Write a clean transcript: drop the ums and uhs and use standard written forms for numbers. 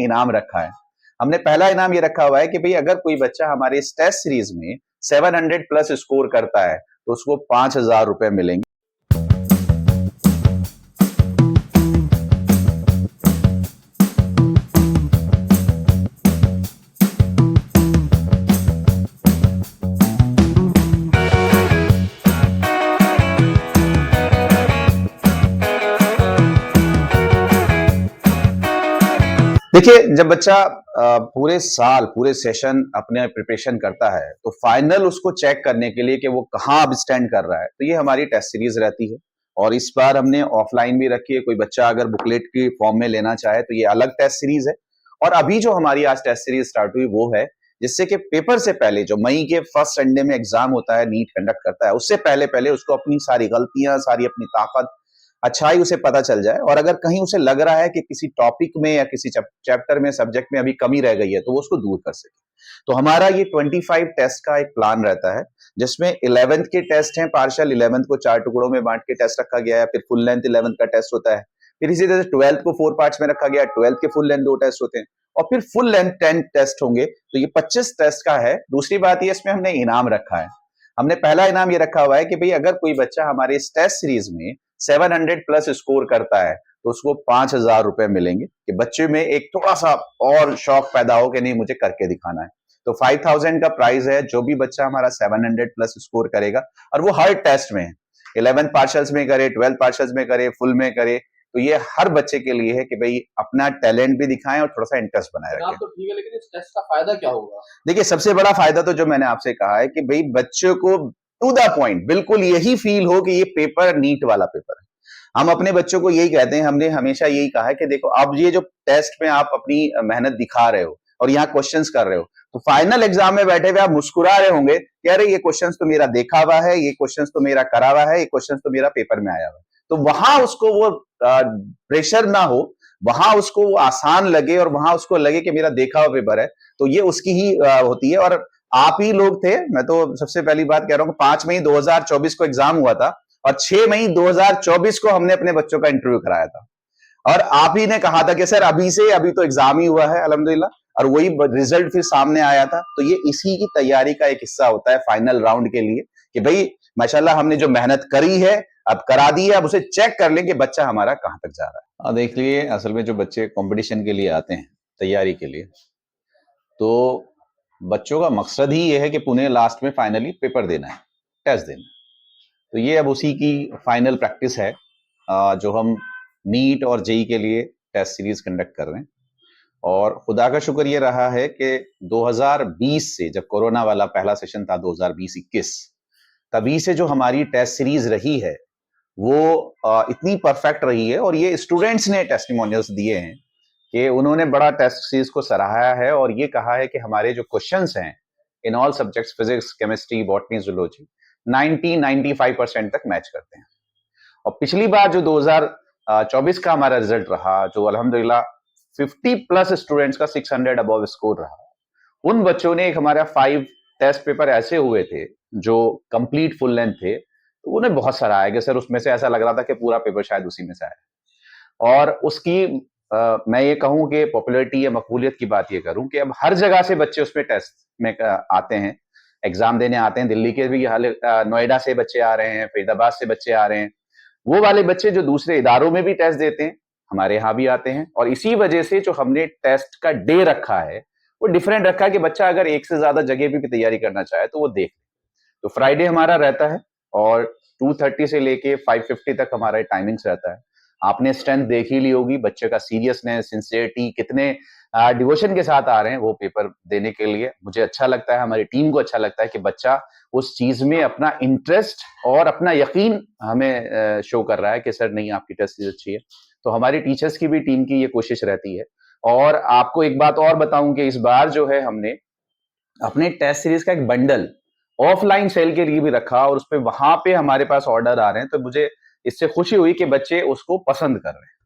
इनाम रखा है। हमने पहला इनाम ये रखा हुआ है कि भाई अगर कोई बच्चा हमारे इस टेस्ट सीरीज में 700 प्लस स्कोर करता है तो उसको 5,000 रुपए मिलेंगे। देखिए, जब बच्चा पूरे साल पूरे सेशन अपने प्रिपरेशन करता है तो फाइनल उसको चेक करने के लिए कि वो कहाँ अब स्टैंड कर रहा है, तो ये हमारी टेस्ट सीरीज रहती है। और इस बार हमने ऑफलाइन भी रखी है, कोई बच्चा अगर बुकलेट की फॉर्म में लेना चाहे तो ये अलग टेस्ट सीरीज है। और अभी जो हमारी आज टेस्ट सीरीज स्टार्ट हुई वो है जिससे कि पेपर से पहले जो मई के फर्स्ट संडे में एग्जाम होता है, नीट कंडक्ट करता है, उससे पहले पहले उसको अपनी सारी गलतियां, सारी अपनी ताकत, अच्छाई उसे पता चल जाए। और अगर कहीं उसे लग रहा है कि किसी टॉपिक में या किसी चैप्टर में, सब्जेक्ट में अभी कमी रह गई है तो वो उसको दूर कर सके। तो हमारा ये 25 टेस्ट का एक प्लान रहता है जिसमें 11th के टेस्ट हैं पार्शियल, 11th को 4 टुकड़ों में बांट के टेस्ट रखा गया है, फिर फुल लेंथ 11th का टेस्ट होता है, फिर इसी तरह 12th को 4 पार्ट्स में रखा गया है, 12th के फुल लेंथ 2 टेस्ट होते हैं, और फिर फुल लेंथ 10 टेस्ट होंगे। तो ये 25 टेस्ट का है। दूसरी बात ये, इसमें हमने इनाम रखा है। हमने पहला इनाम ये रखा हुआ है कि भाई अगर कोई बच्चा हमारे इस टेस्ट सीरीज में 700 प्लस स्कोर करता है तो उसको 5,000 रुपए मिलेंगे, कि बच्चे में एक थोड़ा सा और शौक पैदा हो कि नहीं मुझे करके दिखाना है। तो 5,000 का प्राइस है जो भी बच्चा हमारा 700 प्लस स्कोर करेगा, और वो हर टेस्ट में है, 11 पार्शल्स में करे, 12 पार्शल्स में करे, फुल में करे। तो ये हर बच्चे के लिए है कि भाई अपना टैलेंट भी दिखाएं और थोड़ा सा इंटरेस्ट बनाए रखें। तो ठीक है, लेकिन इस टेस्ट का फायदा क्या होगा? देखिए, सबसे बड़ा फायदा तो जो मैंने आपसे कहा है कि भाई बच्चों को टू द पॉइंट बिल्कुल यही फील हो कि ये पेपर नीट वाला पेपर है। हम अपने बच्चों को यही कहते हैं, हमने हमेशा यही कहा है कि देखो अब ये जो टेस्ट में आप अपनी मेहनत दिखा रहे हो और यहाँ क्वेश्चंस कर रहे हो, तो फाइनल एग्जाम में बैठे हुए आप मुस्कुरा रहे होंगे कि अरे ये क्वेश्चंस तो मेरा देखा हुआ है, ये क्वेश्चंस तो मेरा करा हुआ है, ये क्वेश्चंस तो मेरा पेपर में आया हुआ है। तो वहां उसको वो प्रेशर ना हो, वहां उसको वो आसान लगे और वहां उसको लगे कि मेरा देखा हुआ पेपर है, तो ये उसकी ही होती है। और आप ही लोग थे, मैं तो सबसे पहली बात कह रहा हूँ, 5 मई 2024 को एग्जाम हुआ था और 6 मई 2024 को हमने अपने बच्चों का इंटरव्यू कराया था, और आप ही ने कहा था कि सर अभी तो एग्जाम ही हुआ है अल्हम्दुलिल्लाह, और वही रिजल्ट फिर सामने आया था। तो ये इसी की तैयारी का एक हिस्सा होता है फाइनल राउंड के लिए, कि भाई माशाल्लाह हमने जो मेहनत करी है अब करा दी है, अब उसे चेक कर लें कि बच्चा हमारा कहां तक जा रहा है। देख लिए, असल में जो बच्चे कंपटीशन के लिए आते हैं, तैयारी के लिए, तो बच्चों का मकसद ही ये है कि पुणे लास्ट में फाइनली पेपर देना है, टेस्ट देना है। तो ये अब उसी की फाइनल प्रैक्टिस है जो हम नीट और जेई के लिए टेस्ट सीरीज कंडक्ट कर रहे हैं। और खुदा का शुक्र ये रहा है कि 2020 से, जब कोरोना वाला पहला सेशन था 2020-21, तभी से जो हमारी टेस्ट सीरीज रही है वो इतनी परफेक्ट रही है। और ये स्टूडेंट्स ने टेस्टिमोनियल्स दिए हैं कि उन्होंने बड़ा टेस्ट सीरीज को सराहा है और ये कहा है कि हमारे जो क्वेश्चंस हैं in all subjects, physics, chemistry, botany, zoology, 90-95% तक मैच करते हैं। और पिछली बार जो 2024 का हमारा रिजल्ट रहा, जो अल्हम्दुलिल्लाह 50 प्लस स्टूडेंट्स का 600 अबव स्कोर रहा, उन बच्चों ने, एक हमारा 5 टेस्ट पेपर ऐसे हुए थे जो कंप्लीट फुल लेंथ थे, तो उन्हें बहुत सराहा है कि सर उसमें से ऐसा लग रहा था कि पूरा पेपर शायद उसी में से आया। और उसकी मैं ये कहूं कि पॉपुलैरिटी या मकबूलियत की बात ये करूं कि अब हर जगह से बच्चे उसमें टेस्ट में आते हैं, एग्जाम देने आते हैं। दिल्ली के भी हाल, नोएडा से बच्चे आ रहे हैं, फरीदाबाद से बच्चे आ रहे हैं। वो वाले बच्चे जो दूसरे इदारों में भी टेस्ट देते हैं, हमारे यहाँ भी आते हैं। और इसी वजह से जो हमने टेस्ट का डे रखा है वो डिफरेंट रखा है कि बच्चा अगर एक से ज्यादा जगह भी तैयारी करना चाहे तो वो देख ले। तो फ्राइडे हमारा रहता है और 2:30 से लेके 5:50 तक हमारा टाइमिंग्स रहता है। आपने स्ट्रेंथ देख ही ली होगी, बच्चे का सीरियसनेस, सिंसियरिटी, कितने डिवोशन के साथ आ रहे हैं वो पेपर देने के लिए। मुझे अच्छा लगता है, हमारी टीम को अच्छा लगता है कि बच्चा उस चीज में अपना इंटरेस्ट और अपना यकीन हमें शो कर रहा है कि सर नहीं, आपकी टेस्ट सीरीज अच्छी है। तो हमारी टीचर्स की भी, टीम की ये कोशिश रहती है। और आपको एक बात और बताऊं कि इस बार जो है हमने अपने टेस्ट सीरीज का एक बंडल ऑफलाइन सेल के लिए भी रखा, और उस पे वहां पे हमारे पास ऑर्डर आ रहे हैं। तो मुझे इससे खुशी हुई कि बच्चे उसको पसंद कर रहे हैं।